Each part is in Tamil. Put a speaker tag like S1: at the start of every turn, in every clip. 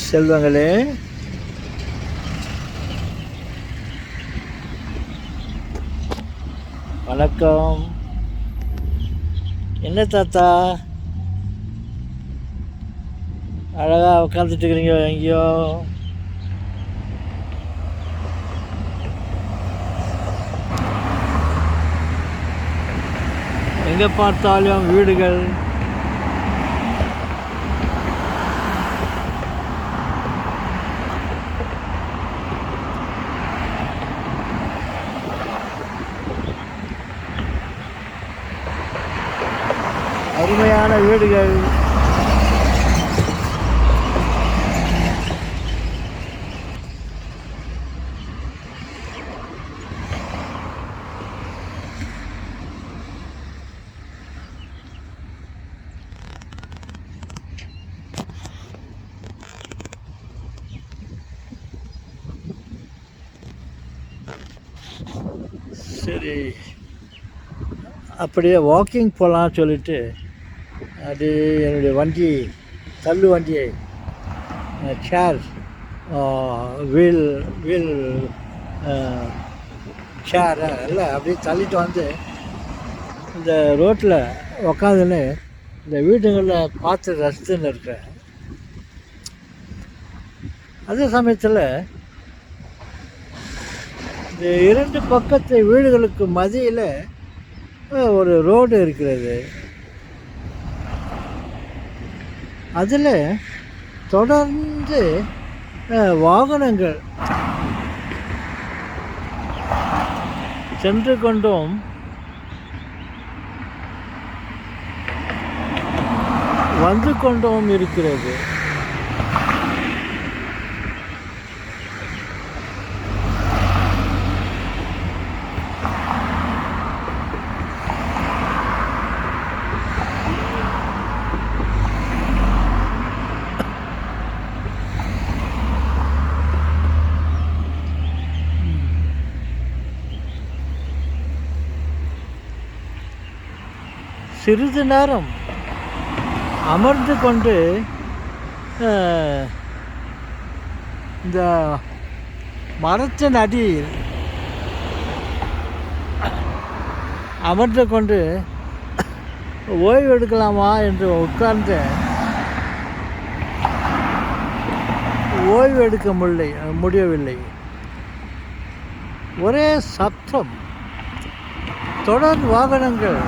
S1: செல்வங்களே, வணக்கம். என்ன தாத்தா அழகாக உட்காந்துட்டு இருக்கிறீங்க எங்கேயோ? எங்கே பார்த்தாலும் வீடுகள், அருமையான வீடுகள். சரி, அப்படியே வாக்கிங் போகலான்னு சொல்லிட்டு அது என்னுடைய வண்டி, தள்ளு வண்டியை, சேர், வீல் வீல் சேரை எல்லாம் அப்படியே தள்ளிட்டு வந்து இந்த ரோட்டில் உக்காந்துன்னு இந்த வீடுங்களில் பார்த்து ரசித்துன்னு இருக்கிறேன். அதே சமயத்தில் இந்த இரண்டு பக்கத்து வீடுகளுக்கு மத்தியில் ஒரு ரோடு இருக்கிறது. அதில் தொடர்ந்து வாகனங்கள் சென்று கொண்டும் வந்து கொண்டும் இருக்கிறது. சிறிது நேரம் அமர்ந்து கொண்டு இந்த மரத்தின் அடியில் அமர்ந்து கொண்டு ஓய்வு எடுக்கலாமா என்று உட்கார்ந்து ஓய்வு எடுக்க முடியவில்லை. ஒரே சத்தம், தொடர் வாகனங்கள்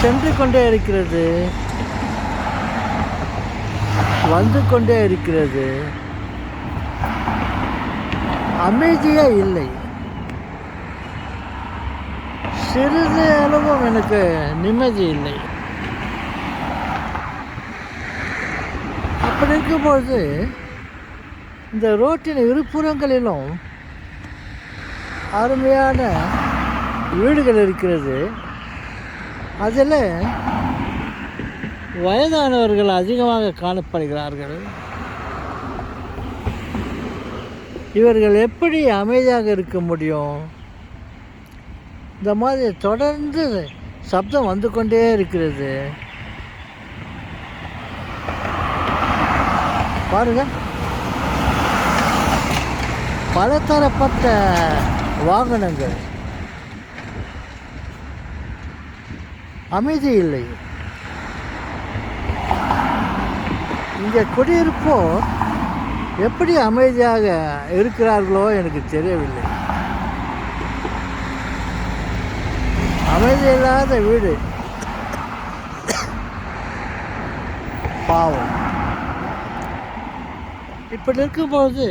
S1: சென்று கொண்டே இருக்கிறது, வந்து கொண்டே இருக்கிறது. அமைதியே இல்லை. சிறிது அளவும் எனக்கு நிம்மதி இல்லை. அப்படி இருக்கும்போது இந்த ரோட்டின் இருபுறங்களிலும் அருமையான வீடுகள் இருக்கிறது. அதில் வயதானவர்கள் அதிகமாக காணப்படுகிறார்கள். இவர்கள் எப்படி அமைதியாக இருக்க முடியும்? இந்த மாதிரி தொடர்ந்து சப்தம் வந்து கொண்டே இருக்கிறது. பாருங்க, பலதரப்பட்ட வாகனங்கள், அமைதி இல்லை. இங்கே குடியிருப்போர் எப்படி அமைதியாக இருக்கிறார்களோ எனக்கு தெரியவில்லை. அமைதி இல்லாத வீடு, பாவம். இப்படி இருக்கும்போது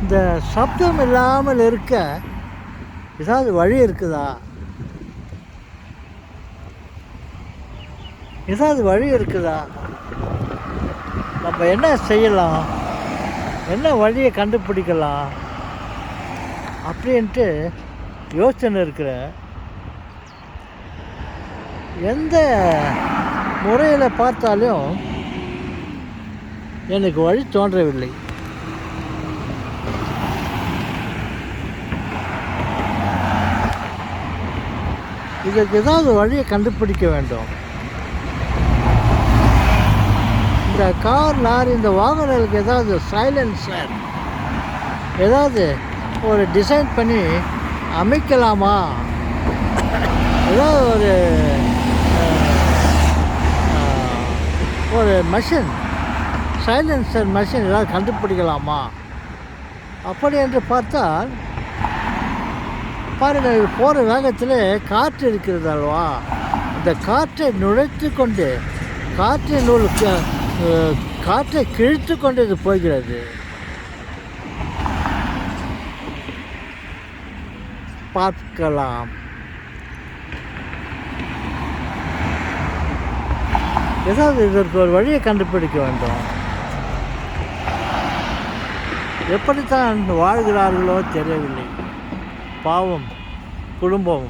S1: இந்த சப்தம் இல்லாமல் இருக்க ஏதாவது வழி இருக்குதா? ஏதாவது வழி இருக்குதா? நம்ம என்ன செய்யலாம், என்ன வழியை கண்டுபிடிக்கலாம் அப்படின்ட்டு யோசனை இருக்கிற. எந்த முறையில் பார்த்தாலும் எனக்கு வழி தோன்றவில்லை. இதற்கு ஏதாவது வழியை கண்டுபிடிக்க வேண்டும். இந்த கார், லாரி, இந்த வாகனங்களுக்கு ஏதாவது சைலன்சர் ஏதாவது ஒரு டிசைன் பண்ணி அமைக்கலாமா? ஏதாவது ஒரு மெஷின், சைலன்சர் மெஷின் ஏதாவது கண்டுபிடிக்கலாமா? அப்படி என்று பார்த்தால் பாருங்கள், போகிற வேகத்தில் காற்று இருக்கிறது அல்லவா, அந்த காற்றை நுழைத்து கொண்டு காற்றை கிழித்து கொண்டு இது போகிறது. பார்க்கலாம். ஏதாவது இதற்கு ஒரு வழியை கண்டுபிடிக்க வேண்டும். எப்படித்தான் வாழ்கிறார்களோ தெரியவில்லை. பாவம் குடும்பம்.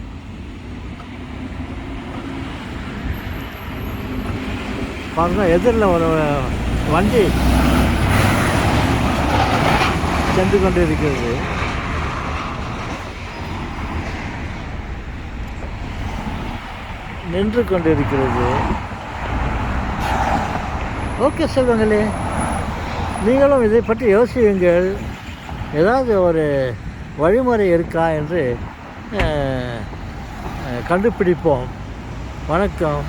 S1: பாருங்க, எதிரில் ஒரு வண்டி சென்று கொண்டு இருக்கிறது. நின்று கொண்டு இருக்கிறது. ஓகே செல்வங்களே, நீங்களும் இதை பற்றி யோசியுங்கள். ஏதாவது ஒரு வழிமுறை இருக்கா என்று கண்டுபிடிப்போம். வணக்கம்.